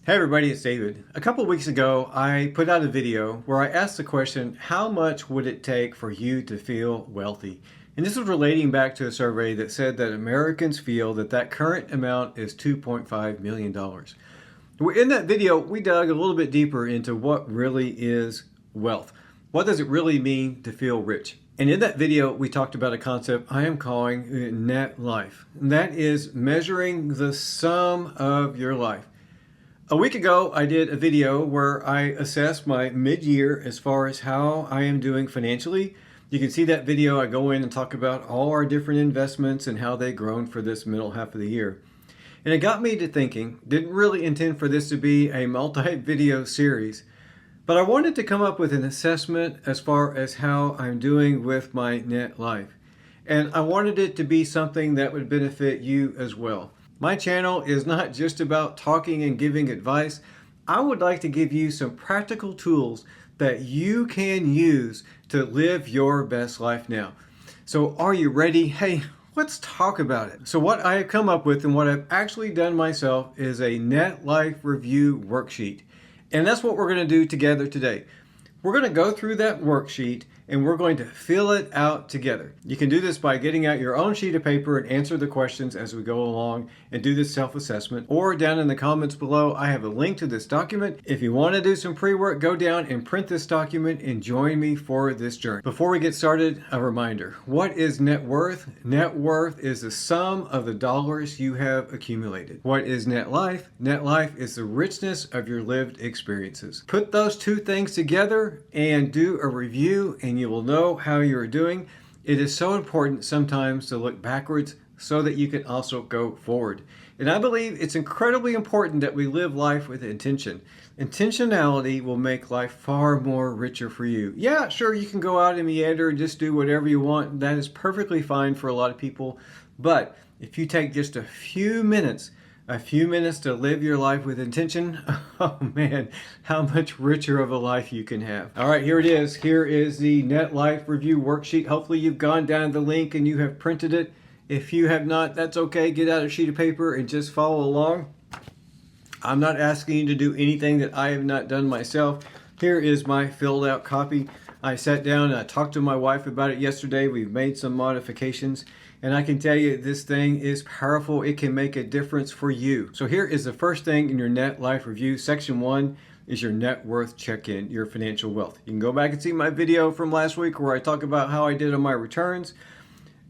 Hey everybody, it's David. A couple weeks ago, I put out a video where I asked the question, how much would it take for you to feel wealthy? And this was relating back to a survey that said that Americans feel that current amount is $2.5 million. In that video, we dug a little bit deeper into what really is wealth. What does it really mean to feel rich? And in that video, we talked about a concept I am calling net life. And that is measuring the sum of your life. A week ago, I did a video where I assessed my mid-year as far as how I am doing financially. You can see that video. I go in and talk about all our different investments and how they've grown for this middle half of the year. And it got me to thinking, didn't really intend for this to be a multi-video series, but I wanted to come up with an assessment as far as how I'm doing with my net life. And I wanted it to be something that would benefit you as well. My channel is not just about talking and giving advice. I would like to give you some practical tools that you can use to live your best life now. So are you ready? Hey, let's talk about it. So what I have come up with and what I've actually done myself is a net life review worksheet. And that's what we're going to do together today. We're going to go through that worksheet and we're going to fill it out together. You can do this by getting out your own sheet of paper and answer the questions as we go along and do this self-assessment. Or down in the comments below, I have a link to this document. If you want to do some pre-work, go down and print this document and join me for this journey. Before we get started, a reminder. What is net worth? Net worth is the sum of the dollars you have accumulated. What is net life? Net life is the richness of your lived experiences. Put those two things together and do a review and you will know how you're doing. It is so important sometimes to look backwards so that you can also go forward. And I believe it's incredibly important that we live life with intention. Intentionality will make life far more richer for you. Yeah, sure, you can go out and meander and just do whatever you want. That is perfectly fine for a lot of people. But if you take just a few minutes to live your life with intention, oh man, how much richer of a life you can have. All right, here it is. Here is the Net Life Review Worksheet. Hopefully you've gone down the link and you have printed it. If you have not, that's okay. Get out a sheet of paper and just follow along. I'm not asking you to do anything that I have not done myself. Here is my filled out copy. I sat down and I talked to my wife about it yesterday. We've made some modifications. And I can tell you this thing is powerful. It can make a difference for you. So here is the first thing in your net life review. Section 1 is your net worth check-in, your financial wealth. You can go back and see my video from last week where I talk about how I did on my returns.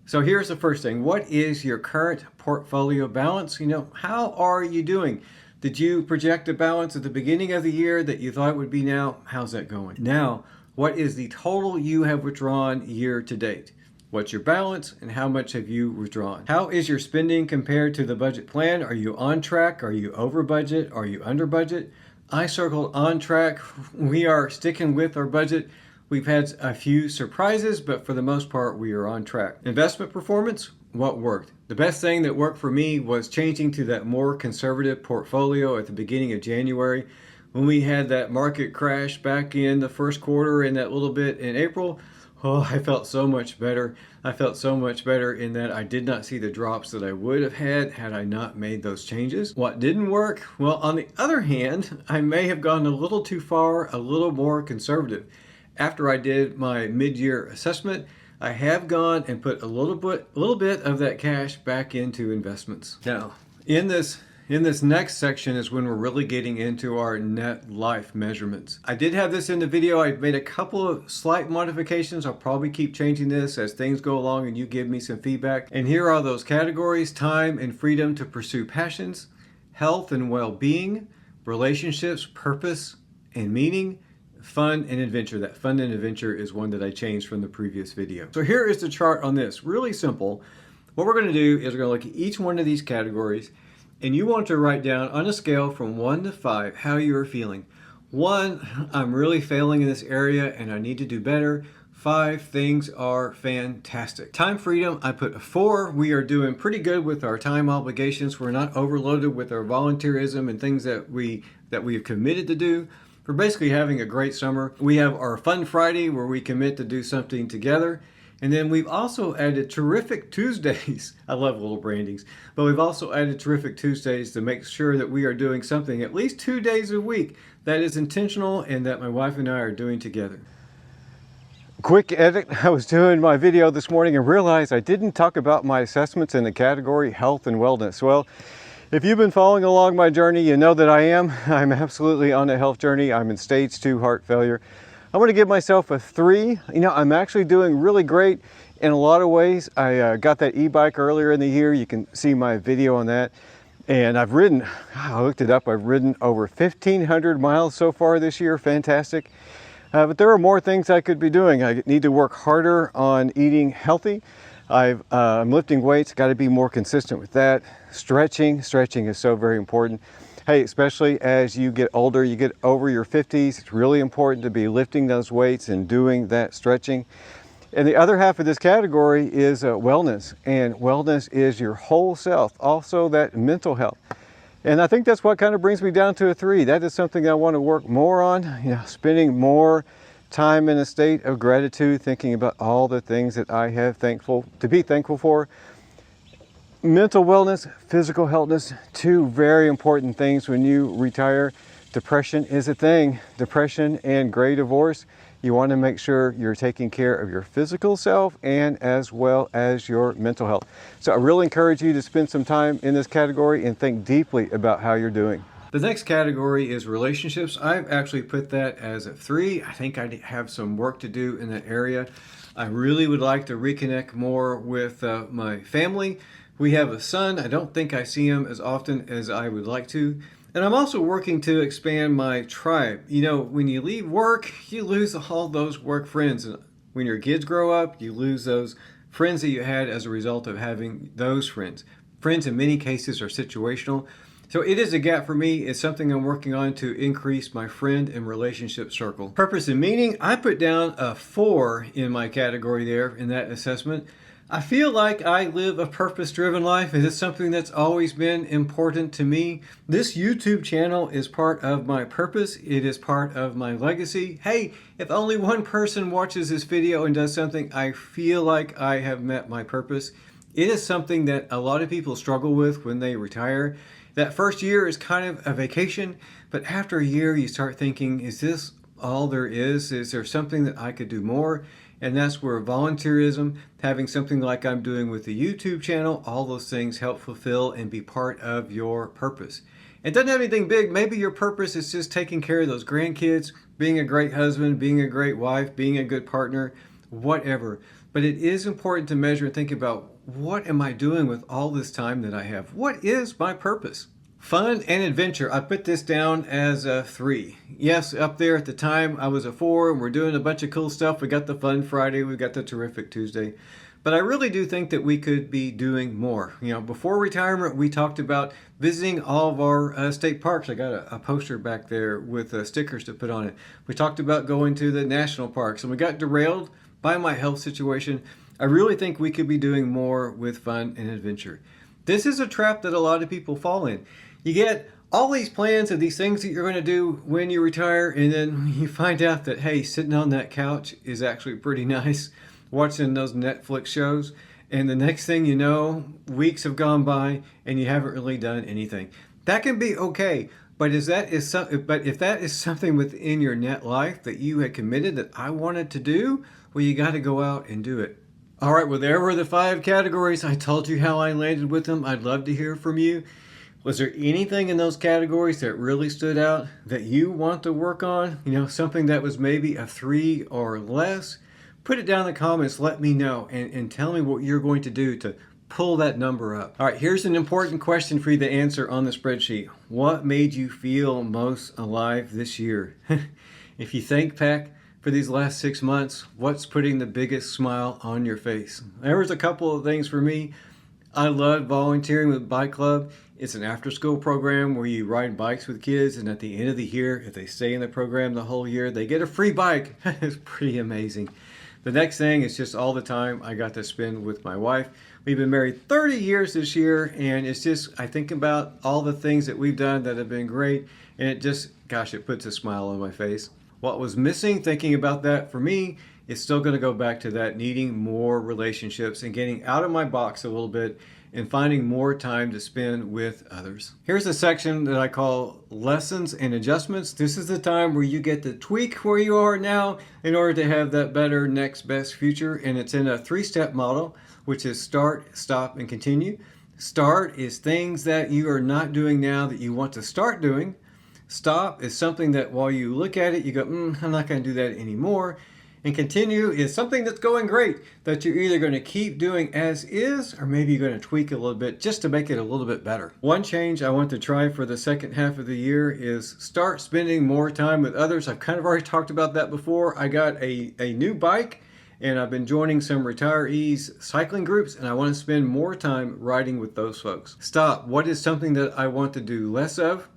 So here's the first thing. What is your current portfolio balance? How are you doing? Did you project a balance at the beginning of the year that you thought it would be now? How's that going? Now, what is the total you have withdrawn year to date? What's your balance and how much have you withdrawn? How is your spending compared to the budget plan? Are you on track? Are you over budget? Are you under budget? I circled on track. We are sticking with our budget. We've had a few surprises, but for the most part, we are on track. Investment performance, what worked? The best thing that worked for me was changing to that more conservative portfolio at the beginning of January. When we had that market crash back in the first quarter and that little bit in April, oh, I felt so much better. I felt so much better in that I did not see the drops that I would have had I not made those changes. What didn't work? Well, on the other hand, I may have gone a little too far, a little more conservative. After I did my mid-year assessment, I have gone and put a little bit of that cash back into investments. Now, in this next section is when we're really getting into our net life measurements. I did have this in the video. I made a couple of slight modifications. I'll probably keep changing this as things go along and you give me some feedback. And here are those categories: time and freedom to pursue passions, health and well-being, relationships, purpose and meaning, fun and adventure. That fun and adventure is one that I changed from the previous video. So here is the chart on this. Really simple. What we're going to do is we're going to look at each one of these categories. And you want to write down on a scale from 1 to 5 how you are feeling. 1, I'm really failing in this area and I need to do better. 5, things are fantastic. Time freedom, I put a 4. We are doing pretty good with our time obligations. We're not overloaded with our volunteerism and things that we have committed to do. We're basically having a great summer. We have our Fun Friday where we commit to do something together. And then we've also added terrific Tuesdays. I love little brandings, but we've also added terrific Tuesdays to make sure that we are doing something at least 2 days a week that is intentional and that my wife and I are doing together. Quick edit. I was doing my video this morning and realized I didn't talk about my assessments in the category health and wellness. Well, if you've been following along my journey, you know that I am. I'm absolutely on a health journey. I'm in stage 2 heart failure. I'm going to give myself a 3. I'm actually doing really great in a lot of ways. I got that e-bike earlier in the year. You can see my video on that. And I've ridden, I looked it up, I've ridden over 1,500 miles so far this year. Fantastic. But there are more things I could be doing. I need to work harder on eating healthy. I'm lifting weights, got to be more consistent with that. Stretching is so very important. Hey, especially as you get older, you get over your 50s, it's really important to be lifting those weights and doing that stretching. And the other half of this category is wellness, and wellness is your whole self, also that mental health. And I think that's what kind of brings me down to a 3. That is something I want to work more on, spending more time in a state of gratitude, thinking about all the things that I have to be thankful for. Mental wellness, physical healthness, 2 very important things when you retire. Depression is a thing. Depression and gray divorce. You want to make sure you're taking care of your physical self and as well as your mental health. So I really encourage you to spend some time in this category and think deeply about how you're doing. The next category is relationships. I've actually put that as a 3. I think I have some work to do in that area. I really would like to reconnect more with my family. We have a son. I don't think I see him as often as I would like to. And I'm also working to expand my tribe. When you leave work, you lose all those work friends. And when your kids grow up, you lose those friends that you had as a result of having those friends. Friends in many cases are situational. So it is a gap for me. It's something I'm working on to increase my friend and relationship circle. Purpose and meaning, I put down a 4 in my category there in that assessment. I feel like I live a purpose-driven life, and it's something that's always been important to me. This YouTube channel is part of my purpose. It is part of my legacy. Hey, if only one person watches this video and does something, I feel like I have met my purpose. It is something that a lot of people struggle with when they retire. That first year is kind of a vacation, but after a year you start thinking, is this all there is? Is there something that I could do more? And that's where volunteerism, having something like I'm doing with the YouTube channel, all those things help fulfill and be part of your purpose. It doesn't have anything big. Maybe your purpose is just taking care of those grandkids, being a great husband, being a great wife, being a good partner, whatever. But it is important to measure and think about, what am I doing with all this time that I have? What is my purpose? Fun and adventure. I put this down as a 3. Yes, up there at the time I was a 4, and we're doing a bunch of cool stuff. We got the Fun Friday, we got the Terrific Tuesday. But I really do think that we could be doing more. Before retirement, we talked about visiting all of our state parks. I got a poster back there with stickers to put on it. We talked about going to the national parks, and we got derailed by my health situation. I really think we could be doing more with fun and adventure. This is a trap that a lot of people fall in. You get all these plans of these things that you're going to do when you retire, and then you find out that, hey, sitting on that couch is actually pretty nice, watching those Netflix shows, and the next thing you know, weeks have gone by and you haven't really done anything. That can be okay, but if that is something within your net life that you had committed that I wanted to do, well, you got to go out and do it. All right, well, there were the 5 categories. I told you how I landed with them. I'd love to hear from you. Was there anything in those categories that really stood out that you want to work on? Something that was maybe a 3 or less? Put it down in the comments. Let me know and tell me what you're going to do to pull that number up. All right, here's an important question for you to answer on the spreadsheet. What made you feel most alive this year? If you think back for these last 6 months, what's putting the biggest smile on your face? There was a couple of things for me. I love volunteering with Bike Club. It's an after-school program where you ride bikes with kids, and at the end of the year, if they stay in the program the whole year, they get a free bike. It's pretty amazing. The next thing is just all the time I got to spend with my wife. We've been married 30 years this year, and it's just, I think about all the things that we've done that have been great, and it just, gosh, it puts a smile on my face. What was missing thinking about that for me is still going to go back to that needing more relationships and getting out of my box a little bit and finding more time to spend with others. Here's a section that I call lessons and adjustments. This is the time where you get to tweak where you are now in order to have that better next best future. And it's in a 3-step model, which is start, stop, and continue. Start is things that you are not doing now that you want to start doing. Stop is something that while you look at it, you go, I'm not going to do that anymore. And continue is something that's going great that you're either going to keep doing as is, or maybe you're going to tweak a little bit just to make it a little bit better. One change I want to try for the second half of the year is start spending more time with others. I've kind of already talked about that before. I got a new bike, and I've been joining some retirees cycling groups, and I want to spend more time riding with those folks. Stop. What is something that I want to do less of?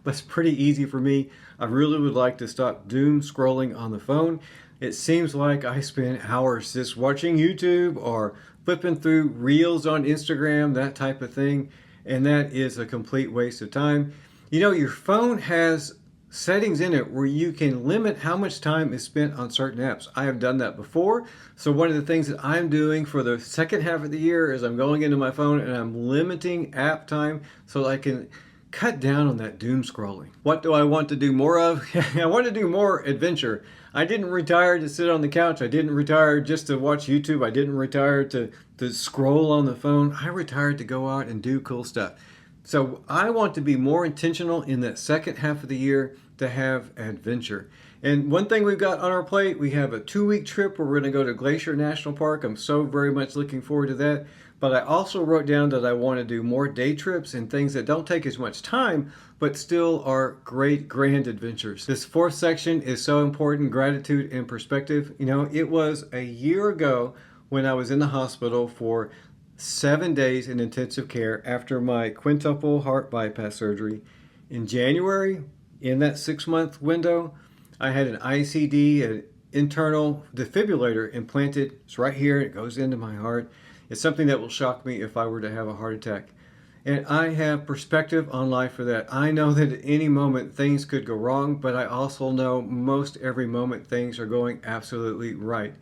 That's pretty easy for me. I really would like to stop doom scrolling on the phone. It seems like I spend hours just watching YouTube or flipping through reels on Instagram, that type of thing, and that is a complete waste of time. You know, your phone has settings in it where you can limit how much time is spent on certain apps. I have done that before. So one of the things that I'm doing for the second half of the year is I'm going into my phone and I'm limiting app time so I can cut down on that doom scrolling. What do I want to do more of? I want to do more adventure. I didn't retire to sit on the couch. I didn't retire just to watch YouTube. I didn't retire to scroll on the phone. I retired to go out and do cool stuff. So I want to be more intentional in that second half of the year to have adventure. And one thing we've got on our plate, we have a 2-week trip where we're going to go to Glacier National Park. I'm so very much looking forward to that. But I also wrote down that I want to do more day trips and things that don't take as much time, but still are great, grand adventures. This 4th section is so important, gratitude and perspective. You know, it was a year ago when I was in the hospital for 7 days in intensive care after my quintuple heart bypass surgery. In January, in that 6-month window, I had an ICD, an internal defibrillator implanted. It's right here. It goes into my heart. It's something that will shock me if I were to have a heart attack. And I have perspective on life for that. I know that at any moment things could go wrong, but I also know most every moment things are going absolutely right.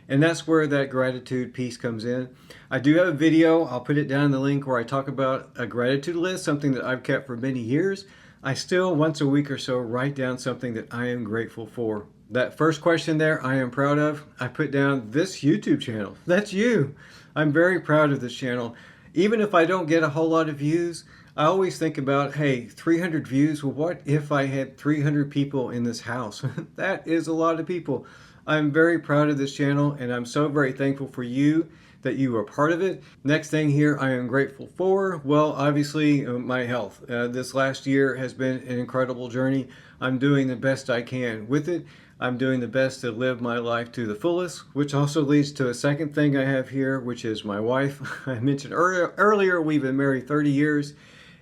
And that's where that gratitude piece comes in. I do have a video, I'll put it down in the link, where I talk about a gratitude list, something that I've kept for many years. I still, once a week or so, write down something that I am grateful for. That first question there, I am proud of, I put down this YouTube channel. That's you. I'm very proud of this channel. Even if I don't get a whole lot of views, I always think about, hey, 300 views, well, what if I had 300 people in this house? That is a lot of people. I'm very proud of this channel, and I'm so very thankful for you that you are part of it. Next thing here I am grateful for, well, obviously my health. This last year has been an incredible journey. I'm doing the best I can with it. I'm doing the best to live my life to the fullest, which also leads to a second thing I have here, which is my wife. I mentioned earlier we've been married 30 years,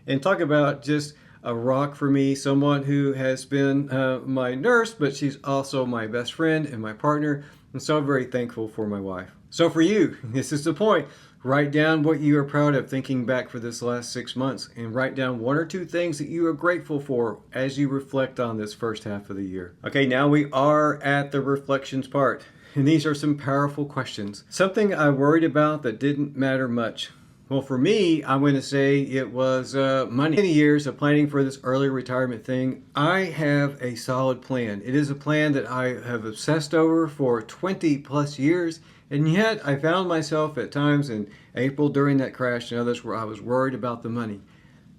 and talk about just a rock for me, someone who has been my nurse, but she's also my best friend and my partner. I'm so very thankful for my wife. So for you, this is the point. Write down what you are proud of thinking back for this last 6 months, and write down 1 or 2 things that you are grateful for as you reflect on this first half of the year. Okay, now we are at the reflections part, and these are some powerful questions. Something I worried about that didn't matter much. Well, for me, I'm going to say it was money. Many years of planning for this early retirement thing, I have a solid plan. It is a plan that I have obsessed over for 20 plus years. And yet I found myself at times in April during that crash and others where I was worried about the money.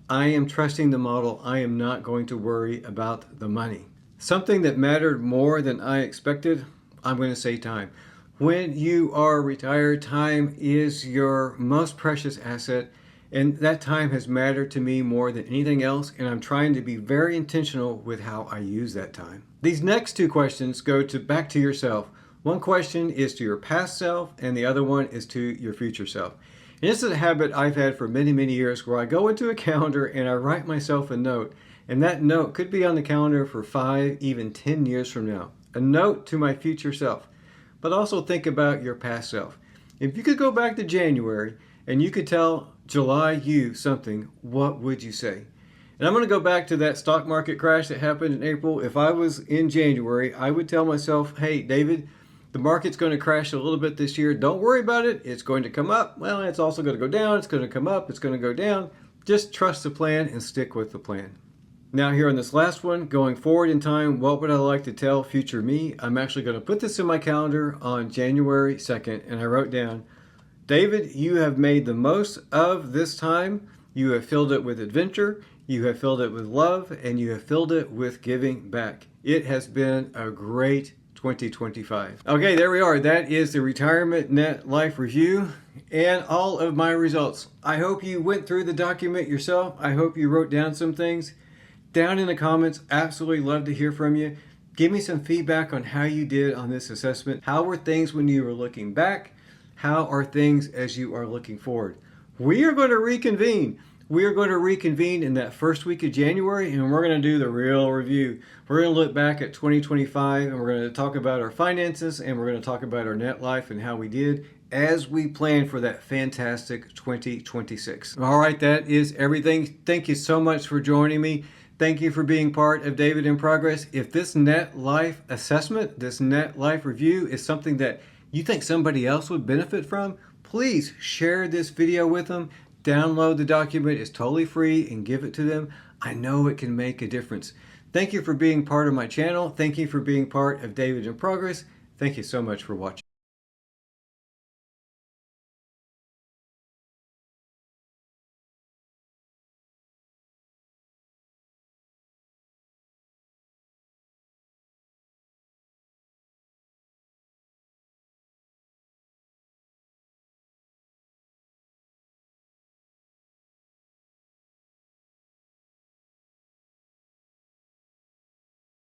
I am trusting the model. I am not going to worry about the money. Something that mattered more than I expected, I'm going to say time. When you are retired, time is your most precious asset, and that time has mattered to me more than anything else, and I'm trying to be very intentional with how I use that time. These next 2 questions go back to yourself. One question is to your past self, and the other one is to your future self. And this is a habit I've had for many, many years, where I go into a calendar and I write myself a note, and that note could be on the calendar for 5, even 10 years from now. A note to my future self. But also think about your past self. If you could go back to January and you could tell July you something, what would you say? And I'm going to go back to that stock market crash that happened in April. If I was in January, I would tell myself, hey, David, the market's going to crash a little bit this year. Don't worry about it. It's going to come up. Well, it's also going to go down. It's going to come up. It's going to go down. Just trust the plan and stick with the plan. Now here on this last one, going forward in time, what would I like to tell future me? I'm actually going to put this in my calendar on January 2nd, and I wrote down, David, you have made the most of this time. You have filled it with adventure, you have filled it with love, and you have filled it with giving back. It has been a great 2025. Okay, there we are. That is the Retirement Net Life Review and all of my results. I hope you went through the document yourself. I hope you wrote down some things. Down in the comments, absolutely love to hear from you. Give me some feedback on how you did on this assessment. How were things when you were looking back? How are things as you are looking forward? We are going to reconvene. We are going to reconvene in that first week of January, and we're going to do the real review. We're going to look back at 2025, and we're going to talk about our finances, and we're going to talk about our net life and how we did as we plan for that fantastic 2026. All right, that is everything. Thank you so much for joining me. Thank you for being part of David in Progress. If this net life assessment, this net life review is something that you think somebody else would benefit from, please share this video with them. Download the document. It's totally free and give it to them. I know it can make a difference. Thank you for being part of my channel. Thank you for being part of David in Progress. Thank you so much for watching.